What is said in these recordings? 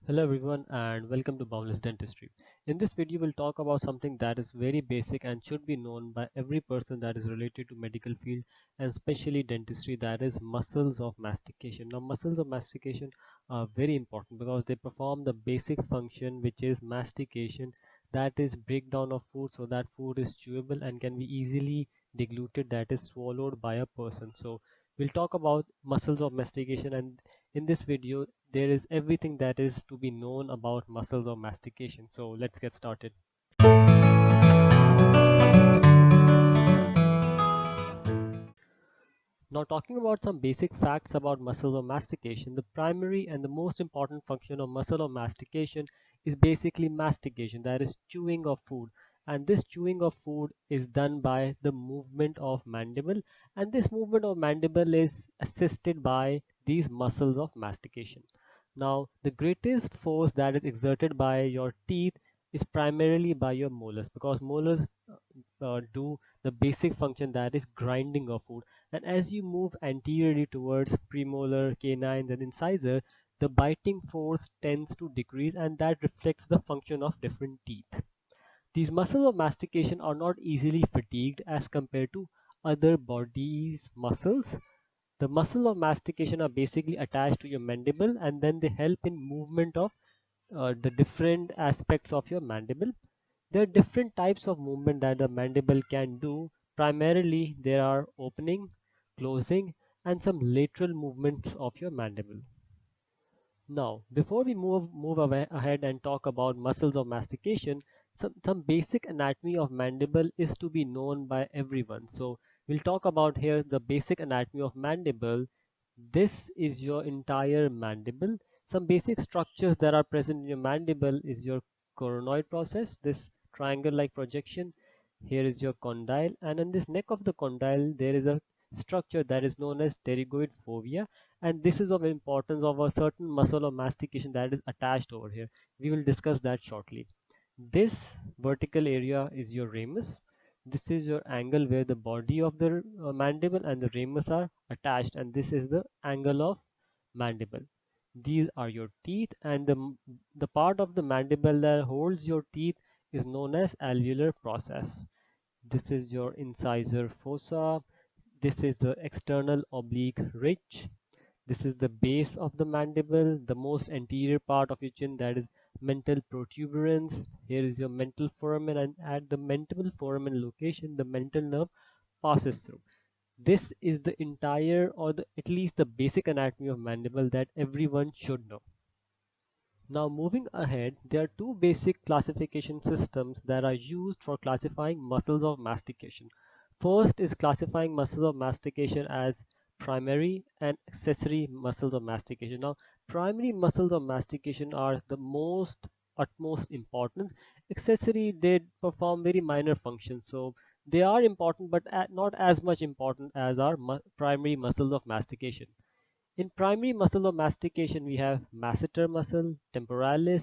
Hello everyone and welcome to Boundless Dentistry. In this video we'll talk about something that is very basic and should be known by every person that is related to medical field and especially dentistry, that is muscles of mastication. Now muscles of mastication are very important because they perform the basic function which is mastication, that is breakdown of food so that food is chewable and can be easily degluted, that is swallowed by a person. So we'll talk about muscles of mastication, and in this video there is everything that is to be known about muscles of mastication. So let's get started. Now talking about some basic facts about muscles of mastication, the primary and the most important function of muscle of mastication is basically mastication, that is chewing of food. And this chewing of food is done by the movement of mandible, and this movement of mandible is assisted by these muscles of mastication. Now the greatest force that is exerted by your teeth is primarily by your molars, because molars do the basic function, that is grinding of food. And as you move anteriorly towards premolar, canines, and incisor, the biting force tends to decrease, and that reflects the function of different teeth. These muscles of mastication are not easily fatigued as compared to other body's muscles. The muscles of mastication are basically attached to your mandible, and then they help in movement of the different aspects of your mandible. There are different types of movement that the mandible can do. Primarily, there are opening, closing, and some lateral movements of your mandible. Now, before we move ahead and talk about muscles of mastication, some basic anatomy of mandible is to be known by everyone. So we'll talk about here the basic anatomy of mandible. This is your entire mandible. Some basic structures that are present in your mandible is your coronoid process, this triangle-like projection. Here is your condyle, and in this neck of the condyle there is a structure that is known as pterygoid fovea, and this is of importance of a certain muscle of mastication that is attached over here. We will discuss that shortly. This vertical area is your ramus. This is your angle where the body of the mandible and the ramus are attached, and this is the angle of mandible. These are your teeth, and the part of the mandible that holds your teeth is known as alveolar process. This is your incisor fossa. This is the external oblique ridge. This is the base of the mandible, the most anterior part of your chin, that is mental protuberance. Here is your mental foramen, and at the mental foramen location, the mental nerve passes through. This is the entire, or at least the basic anatomy of mandible that everyone should know. Now moving ahead, there are two basic classification systems that are used for classifying muscles of mastication. First is classifying muscles of mastication as primary and accessory muscles of mastication. Now, primary muscles of mastication are the utmost important. Accessory, they perform very minor functions, so they are important but not as much important as our primary muscles of mastication. In primary muscle of mastication, we have masseter muscle, temporalis,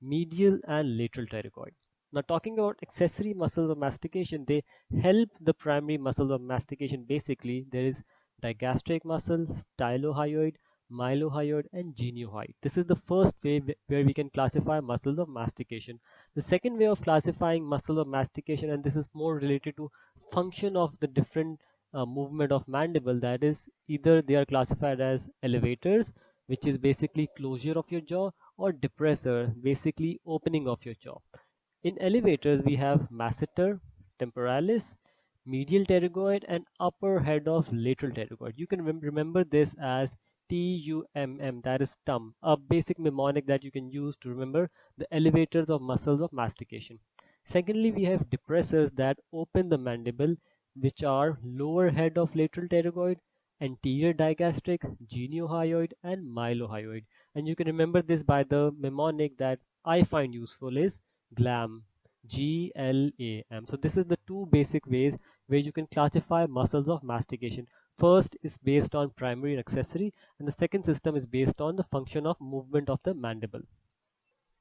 medial, and lateral pterygoid. Now, talking about accessory muscles of mastication, they help the primary muscles of mastication. Basically, there is digastric muscle, stylohyoid, mylohyoid, and geniohyoid. This is the first way where we can classify muscles of mastication. The second way of classifying muscle of mastication, and this is more related to function of the different movement of mandible, that is either they are classified as elevators, which is basically closure of your jaw, or depressor, basically opening of your jaw. In elevators we have masseter, temporalis, medial pterygoid, and upper head of lateral pterygoid. You can remember this as TUMM, that is TUM, a basic mnemonic that you can use to remember the elevators of muscles of mastication. Secondly, we have depressors that open the mandible, which are lower head of lateral pterygoid, anterior digastric, geniohyoid, and mylohyoid. And you can remember this by the mnemonic that I find useful is GLAM, GLAM. So this is the two basic ways where you can classify muscles of mastication. First is based on primary and accessory, and the second system is based on the function of movement of the mandible.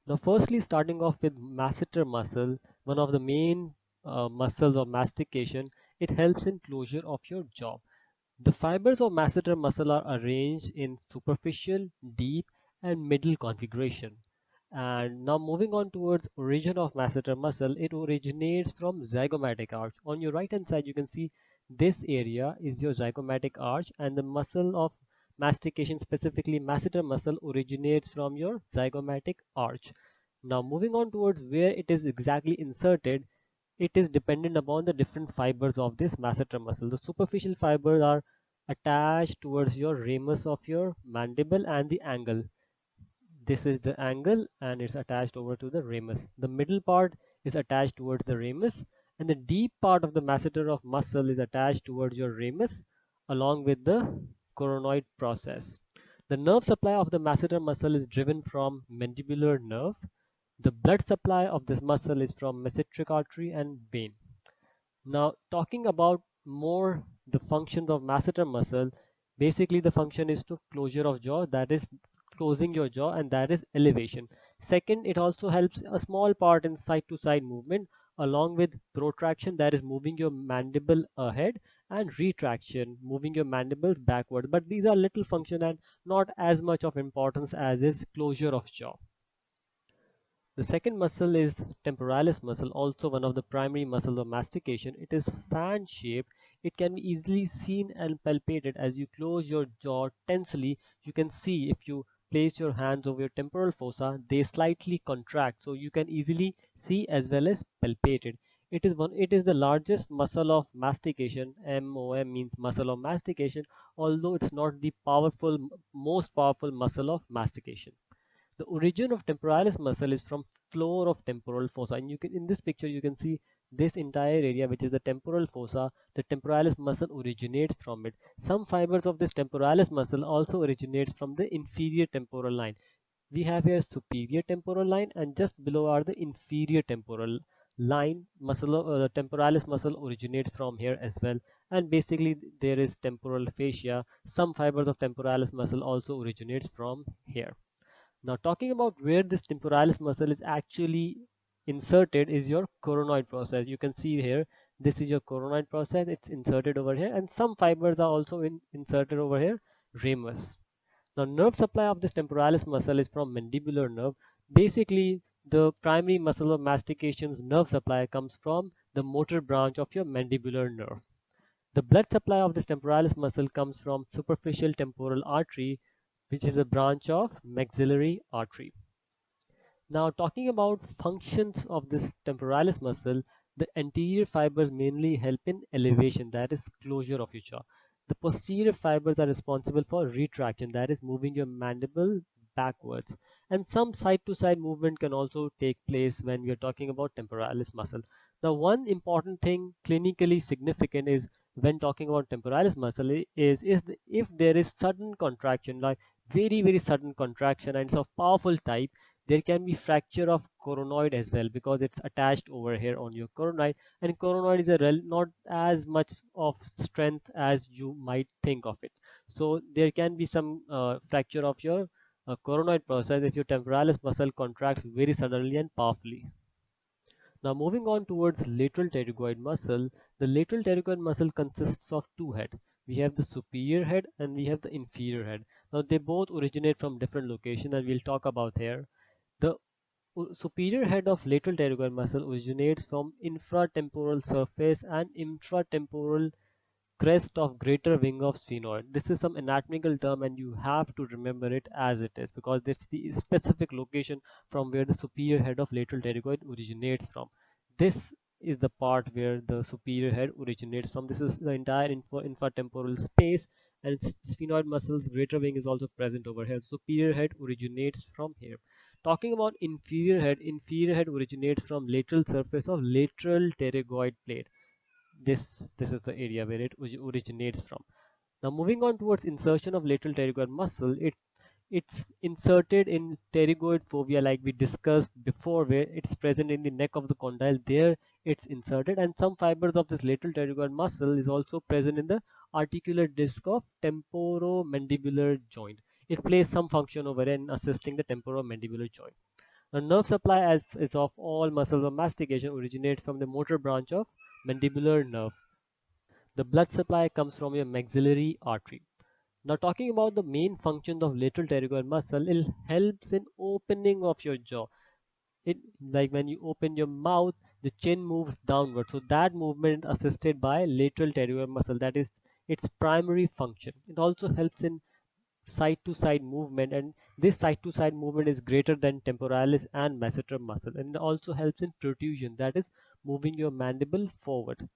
Now, firstly, starting off with masseter muscle, one of the main muscles of mastication, it helps in closure of your jaw. The fibers of masseter muscle are arranged in superficial, deep, and middle configuration. And now moving on towards origin of masseter muscle, it originates from zygomatic arch. On your right hand side, you can see this area is your zygomatic arch, and the muscle of mastication, specifically masseter muscle, originates from your zygomatic arch. Now moving on towards where it is exactly inserted, it is dependent upon the different fibers of this masseter muscle. The superficial fibers are attached towards your ramus of your mandible and the angle. This is the angle and it's attached over to the ramus. The middle part is attached towards the ramus, and the deep part of the masseter of muscle is attached towards your ramus along with the coronoid process. The nerve supply of the masseter muscle is driven from mandibular nerve. The blood supply of this muscle is from mesenteric artery and vein. Now, talking about more the functions of masseter muscle, basically the function is to closure of jaw, that is closing your jaw, and that is elevation. Second, it also helps a small part in side to side movement along with protraction, that is moving your mandible ahead, and retraction, moving your mandibles backward. But these are little function and not as much of importance as is closure of jaw. The second muscle is temporalis muscle, also one of the primary muscles of mastication. It is fan shaped. It can be easily seen and palpated as you close your jaw tensely. You can see if you place your hands over your temporal fossa, they slightly contract. So you can easily see as well as palpate it. It is the largest muscle of mastication. MOM means muscle of mastication, although it's not the most powerful muscle of mastication. The origin of temporalis muscle is from floor of temporal fossa, and you can in this picture you can see this entire area, which is the temporal fossa. The temporalis muscle originates from it. Some fibers of this temporalis muscle also originates from the inferior temporal line. We have here superior temporal line, and just below are the inferior temporal line. The temporalis muscle originates from here as well, and basically there is temporal fascia. Some fibers of temporalis muscle also originates from here. Now, talking about where this temporalis muscle is actually inserted is your coronoid process. You can see here, this is your coronoid process. It's inserted over here, and some fibers are also inserted over here, ramus. Now, nerve supply of this temporalis muscle is from mandibular nerve. Basically, the primary muscle of mastication's nerve supply comes from the motor branch of your mandibular nerve. The blood supply of this temporalis muscle comes from superficial temporal artery, which is a branch of maxillary artery. Now, talking about functions of this temporalis muscle, the anterior fibers mainly help in elevation, that is closure of your jaw. The posterior fibers are responsible for retraction, that is moving your mandible backwards. And some side to side movement can also take place when we are talking about temporalis muscle. Now, one important thing clinically significant is when talking about temporalis muscle if there is sudden contraction, like very sudden contraction, and it's of powerful type, there can be fracture of coronoid as well, because it's attached over here on your coronoid, and coronoid is not as much of strength as you might think of it. So there can be some fracture of your coronoid process if your temporalis muscle contracts very suddenly and powerfully. Now moving on towards lateral pterygoid muscle, the lateral pterygoid muscle consists of two heads. We have the superior head and we have the inferior head. Now they both originate from different locations, and we'll talk about here. The superior head of lateral pterygoid muscle originates from infratemporal surface and infratemporal crest of greater wing of sphenoid. This is some anatomical term, and you have to remember it as it is, because this is the specific location from where the superior head of lateral pterygoid originates from. This is the part where the superior head originates from. This is the entire infratemporal space, and sphenoid muscles greater wing is also present over here. Superior head originates from here. Talking about inferior head originates from lateral surface of lateral pterygoid plate. This is the area where it originates from. Now moving on towards insertion of lateral pterygoid muscle, it's inserted in pterygoid fovea, like we discussed before, where it's present in the neck of the condyle. There it's inserted, and some fibers of this lateral pterygoid muscle is also present in the articular disc of temporomandibular joint. It plays some function over in assisting the temporomandibular joint. The nerve supply, as is of all muscles of mastication, originates from the motor branch of mandibular nerve. The blood supply comes from your maxillary artery. Now talking about the main functions of lateral pterygoid muscle, it helps in opening of your jaw. It, like when you open your mouth, the chin moves downward, so that movement is assisted by lateral pterygoid muscle. That is its primary function. It also helps in side to side movement, and this side to side movement is greater than temporalis and masseter muscle, and it also helps in protrusion, that is moving your mandible forward.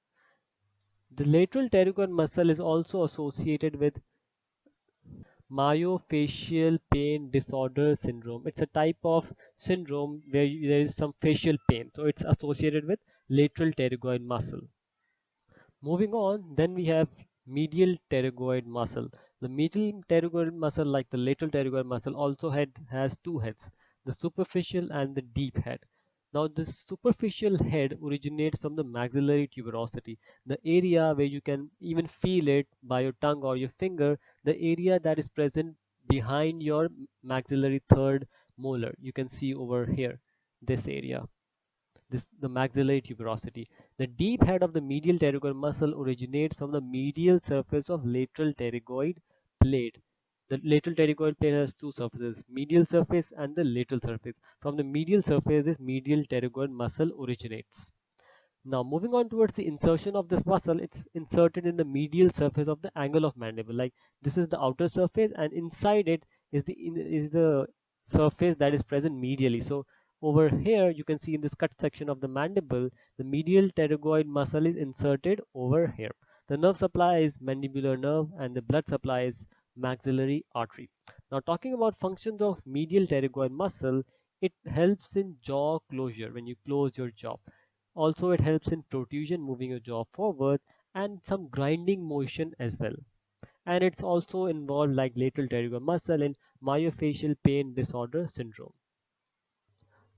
The lateral pterygoid muscle is also associated with Myofascial pain disorder syndrome. It's a type of syndrome where there is some facial pain. So it's associated with lateral pterygoid muscle. Moving on, then we have medial pterygoid muscle. The medial pterygoid muscle, like the lateral pterygoid muscle, also has two heads, the superficial and the deep head. Now, the superficial head originates from the maxillary tuberosity, the area where you can even feel it by your tongue or your finger, the area that is present behind your maxillary third molar. You can see over here, this area, the maxillary tuberosity. The deep head of the medial pterygoid muscle originates from the medial surface of lateral pterygoid plate. The lateral pterygoid plate has two surfaces, medial surface and the lateral surface. From the medial surface, this medial pterygoid muscle originates. Now moving on towards the insertion of this muscle, it's inserted in the medial surface of the angle of mandible. Like this is the outer surface, and inside it is the surface that is present medially. So over here you can see in this cut section of the mandible, the medial pterygoid muscle is inserted over here. The nerve supply is mandibular nerve, and the blood supply is maxillary artery. Now talking about functions of medial pterygoid muscle, it helps in jaw closure when you close your jaw. Also, it helps in protrusion, moving your jaw forward, and some grinding motion as well. And it's also involved like lateral pterygoid muscle in myofascial pain disorder syndrome.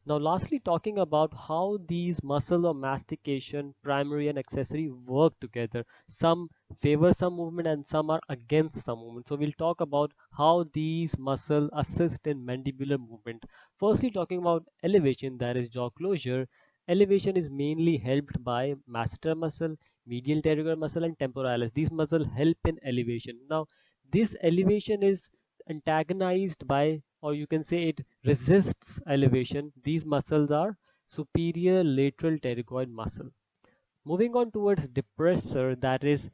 Now, lastly, talking about how these muscle of mastication, primary and accessory, work together. Some favor some movement and some are against some movement. So we'll talk about how these muscles assist in mandibular movement. Firstly, talking about elevation, that is jaw closure. Elevation is mainly helped by masseter muscle, medial pterygoid muscle, and temporalis. These muscles help in elevation. Now, this elevation is antagonized by, or you can say it resists elevation. These muscles are superior lateral pterygoid muscle. Moving on towards depressor, that is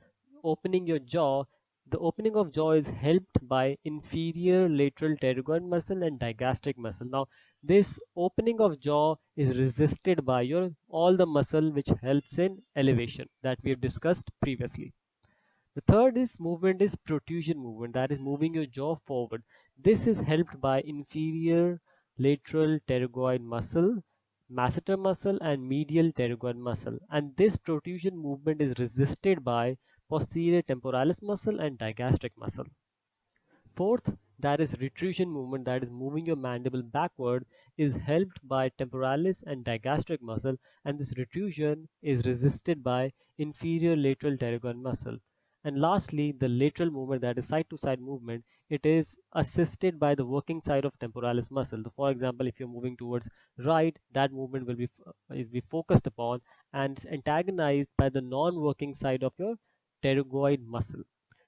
opening your jaw. The opening of jaw is helped by inferior lateral pterygoid muscle and digastric muscle. Now, this opening of jaw is resisted by your all the muscle which helps in elevation that we have discussed previously. The third is movement is protrusion movement, that is moving your jaw forward. This is helped by inferior lateral pterygoid muscle, masseter muscle, and medial pterygoid muscle. And this protrusion movement is resisted by posterior temporalis muscle and digastric muscle. Fourth, that is retrusion movement, that is moving your mandible backward, is helped by temporalis and digastric muscle, and this retrusion is resisted by inferior lateral pterygoid muscle. And lastly, the lateral movement, that is side to side movement, it is assisted by the working side of temporalis muscle. So for example, if you're moving towards right, that movement will be focused upon, and it's antagonized by the non-working side of your pterygoid muscle.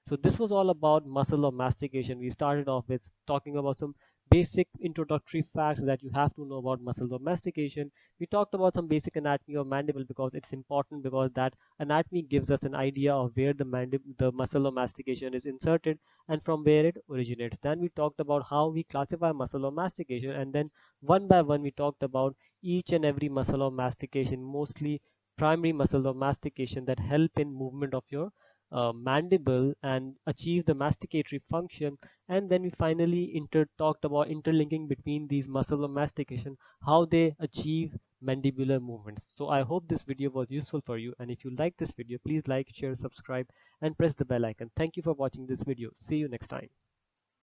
So this was all about muscle of mastication. We started off with talking about some basic introductory facts that you have to know about muscles of mastication. We talked about some basic anatomy of mandible because it's important, because that anatomy gives us an idea of where the muscle of mastication is inserted and from where it originates. Then we talked about how we classify muscle of mastication, and then one by one we talked about each and every muscle of mastication, mostly primary muscles of mastication that help in movement of your mandible and achieve the masticatory function. And then we finally talked about interlinking between these muscles of mastication, how they achieve mandibular movements. So I hope this video was useful for you, and if you like this video, please like, share, subscribe, and press the bell icon. Thank you for watching this video. See you next time.